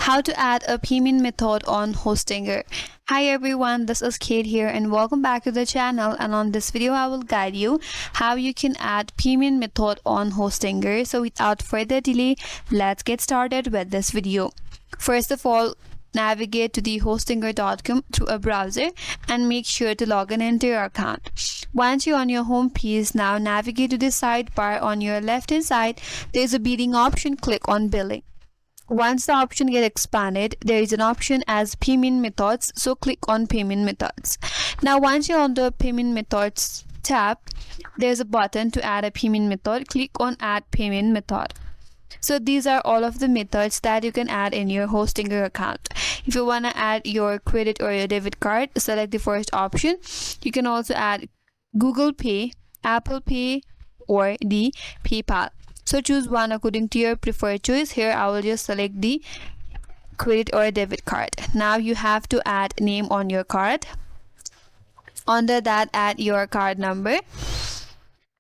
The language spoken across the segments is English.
How to add a payment method on Hostinger. Hi everyone, this is Kate here and welcome back to the channel, and on this video I will guide you how you can add payment method on Hostinger. So without further delay, let's get started with this video. First of all, navigate to the hostinger.com through a browser and make sure to log in into your account. Once you're on your home page, now navigate to the sidebar. On your left hand side there is a billing option. Click on billing. Once the option gets expanded, there is an option as payment methods, so click on payment methods. Now once you're on the payment methods tab, there's a button to add a payment method. Click on add payment method. So these are all of the methods that you can add in your Hostinger account. If you want to add your credit or your debit card, select the first option. You can also add Google Pay, Apple Pay, or the PayPal. So choose one according to your preferred choice. Here I will just select the credit or debit card. Now you have to add name on your card. Under that, add your card number.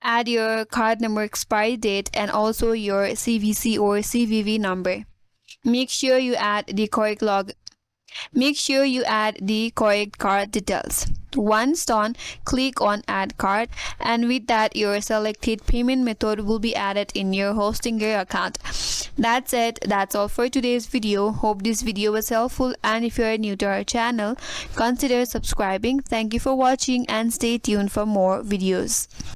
Add your card number expiry date and also your CVC or CVV number. Make sure you add the correct card details. Once done, click on add card, and with that your selected payment method will be added in your Hostinger account. That's it. That's all for today's video. Hope this video was helpful, and if you are new to our channel, consider subscribing. Thank you for watching and stay tuned for more videos.